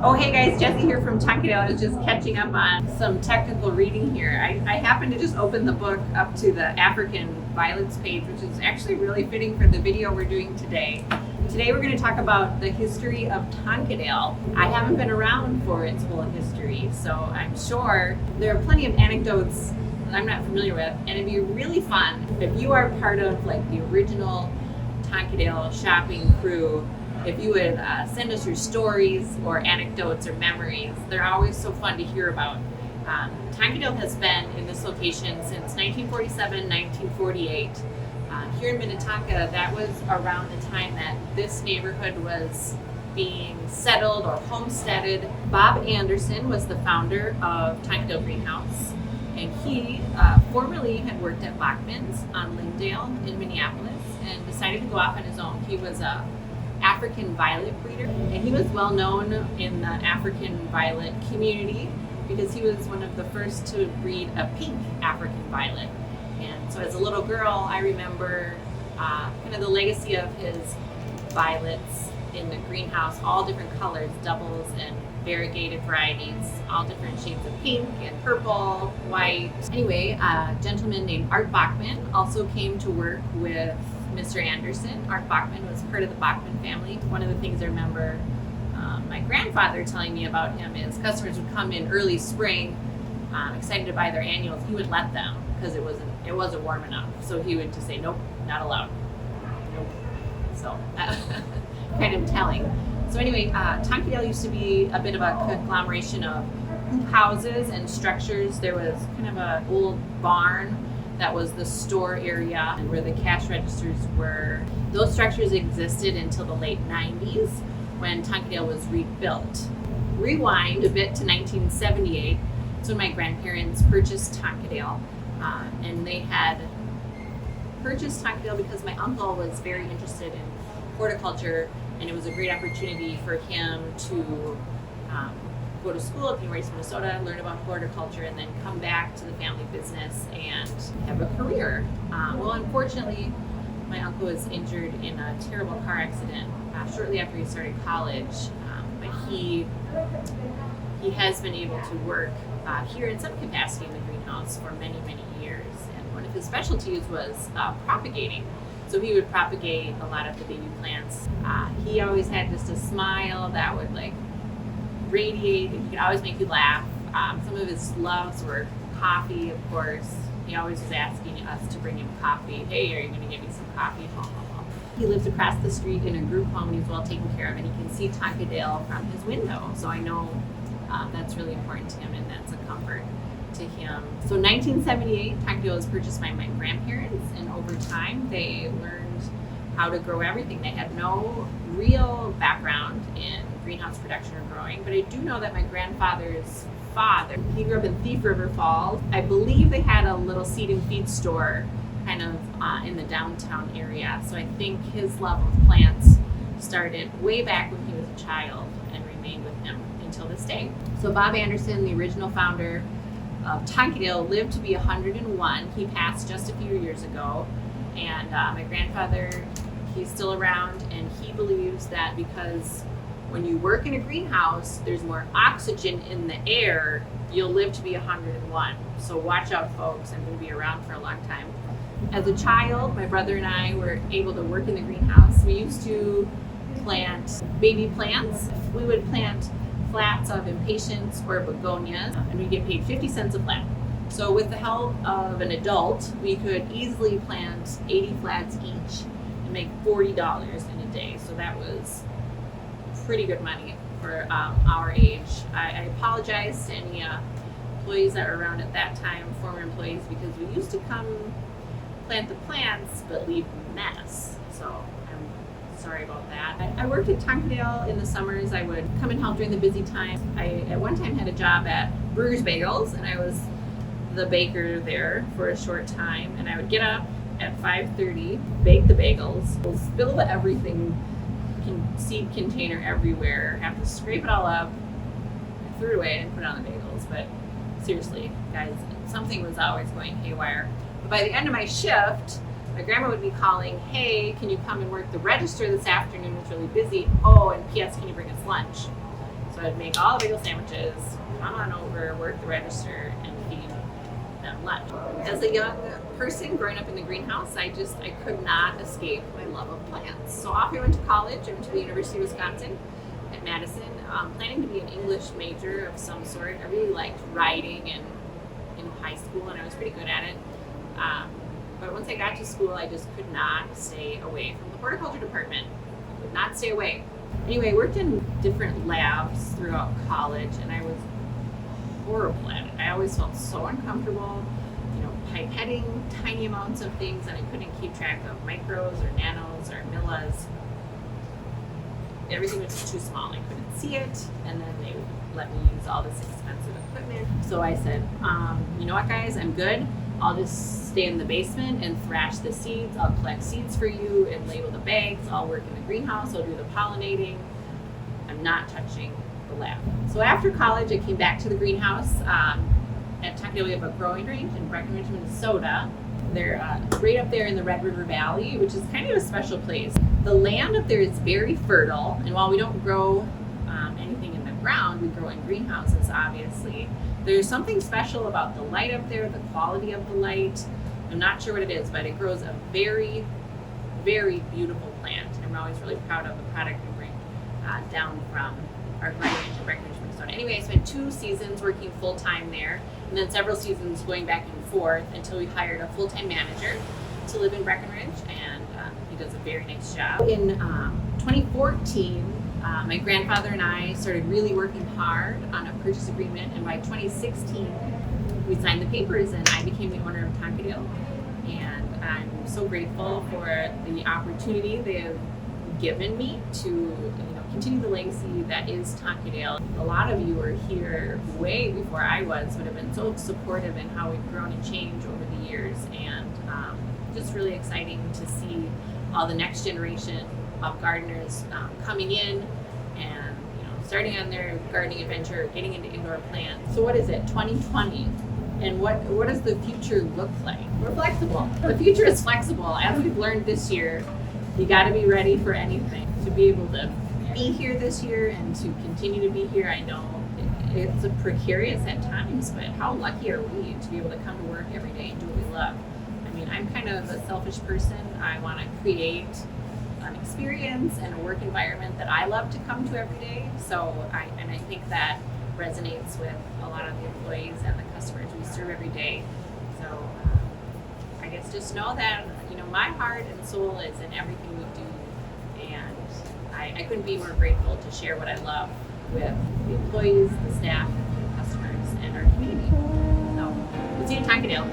Oh, hey guys, Jessie here from Tonkadale. I was just catching up on some technical reading here. I happened to just open the book up to the African violets page, which is actually really fitting for the video we're doing today. Today we're going to talk about the history of Tonkadale. I haven't been around for its whole history, so I'm sure there are plenty of anecdotes that I'm not familiar with, and it'd be really fun if you are part of like the original Tonkadale shopping crew. If you would send us your stories or anecdotes or memories, they're always so fun to hear about. Tonkadale has been in this location since 1947, 1948. Here in Minnetonka, that was around the time that this neighborhood was being settled or homesteaded. Bob Anderson was the founder of Tonkadale Greenhouse, and he formerly had worked at Bachman's on Lyndale in Minneapolis and decided to go off on his own. He was a African violet breeder, and he was well known in the African violet community because he was one of the first to breed a pink African violet. And so as a little girl, I remember kind of the legacy of his violets in the greenhouse, all different colors, doubles and variegated varieties, all different shades of pink and purple, white. Anyway, a gentleman named Art Bachman also came to work with Mr. Anderson. Art Bachman was part of the Bachman family. One of the things I remember my grandfather telling me about him is customers would come in early spring excited to buy their annuals. He would let them because it wasn't warm enough. So he would just say, nope, not allowed. Nope. So kind of telling. So anyway, Tonkadale used to be a bit of a conglomeration of hoop houses and structures. There was kind of an old barn that was the store area and where the cash registers were. Those structures existed until the late 90s when Tonkadale was rebuilt. Rewind a bit to 1978. That's when my grandparents purchased Tonkadale. And they had purchased Tonkadale because my uncle was very interested in horticulture, and it was a great opportunity for him to go to school at the University of Minnesota, learn about horticulture, and then come back to the family business and have a career. Well, unfortunately, my uncle was injured in a terrible car accident shortly after he started college, but he has been able to work here in some capacity in the greenhouse for many, many years. And one of his specialties was propagating. So he would propagate a lot of the baby plants. He always had just a smile that would like radiate, and he could always make you laugh. Some of his loves were coffee, of course. He always was asking us to bring him coffee. Hey, are you going to give me some coffee? He lives across the street in a group home, and he's well taken care of, and he can see Tonkadale from his window. So I know that's really important to him, and that's a comfort to him. So 1978, Tonkadale was purchased by my grandparents, and over time they learned how to grow everything. They had no real background in greenhouse production or growing, but I do know that my grandfather's father, he grew up in Thief River Falls. I believe they had a little seed and feed store kind of in the downtown area. So I think his love of plants started way back when he was a child and remained with him until this day. So Bob Anderson, the original founder of Tonkadale, lived to be 101. He passed just a few years ago, and my grandfather, he's still around, and he believes that because when you work in a greenhouse, there's more oxygen in the air, you'll live to be 101. So watch out, folks. I'm going to be around for a long time. As a child, my brother and I were able to work in the greenhouse. We used to plant baby plants. We would plant flats of impatiens or begonias, and we get paid 50 cents a plant. So with the help of an adult, we could easily plant 80 flats each and make $40 in a day. So that was pretty good money for our age. I apologize to any employees that were around at that time, former employees, because we used to come plant the plants but leave a mess. So I'm sorry about that. I worked at Tonkadale in the summers. I would come and help during the busy time. I at one time had a job at Brugger's Bagels, and I was the baker there for a short time, and I would get up at 5:30, bake the bagels, spill everything, seed container everywhere, have to scrape it all up. I threw it away and put it on the bagels, but seriously, guys, something was always going haywire. But by the end of my shift, my grandma would be calling, hey, can you come and work the register this afternoon? It's really busy. Oh, and P.S., can you bring us lunch? So So I'd make all the bagel sandwiches, come on over, work the register, and feed them lunch. As a young person growing up in the greenhouse, I could not escape my love of plants. So off I went to college. I went to the University of Wisconsin at Madison, planning to be an English major of some sort. I really liked writing in high school, and I was pretty good at it. But once I got to school, I just could not stay away from the horticulture department. I could not stay away. Anyway, I worked in different labs throughout college, and I was horrible at it. I always felt so uncomfortable, pipetting tiny amounts of things, and I couldn't keep track of micros or nanos or millas. Everything was just too small. I couldn't see it, and then they would let me use all this expensive equipment. So I said, you know what, guys, I'm good. I'll just stay in the basement and thrash the seeds. I'll collect seeds for you and label the bags. I'll work in the greenhouse. I'll do the pollinating. I'm not touching the lab. So after college, I came back to the greenhouse. At Tonkadale, we have a growing range in Breckenridge, Minnesota. They're right up there in the Red River Valley, which is kind of a special place. The land up there is very fertile, and while we don't grow anything in the ground, we grow in greenhouses, obviously. There's something special about the light up there, the quality of the light. I'm not sure what it is, but it grows a very, very beautiful plant. I'm always really proud of the product we bring down from our growing range in Breckenridge, Minnesota. Anyway, I spent 2 seasons working full-time there, and then several seasons going back and forth until we hired a full-time manager to live in Breckenridge, and he does a very nice job. In 2014, my grandfather and I started really working hard on a purchase agreement, and by 2016, we signed the papers, and I became the owner of Tonkadale. And I'm so grateful for the opportunity they have given me to continue the legacy that is Tonkadale. A lot of you were here way before I was, but have been so supportive in how we've grown and changed over the years, and just really exciting to see all the next generation of gardeners coming in and starting on their gardening adventure, getting into indoor plants. So what is it, 2020? And what does the future look like? We're flexible. The future is flexible. As we've learned this year, you got to be ready for anything. To be able to be here this year and to continue to be here, I know it's precarious at times, but how lucky are we to be able to come to work every day and do what we love? I mean, I'm kind of a selfish person. I want to create an experience and a work environment that I love to come to every day. So I think that resonates with a lot of the employees and the customers we serve every day. So I guess just know that my heart and soul is in everything we do, and I couldn't be more grateful to share what I love with the employees, the staff, the customers, and our community. So we'll see you in Tonkadale.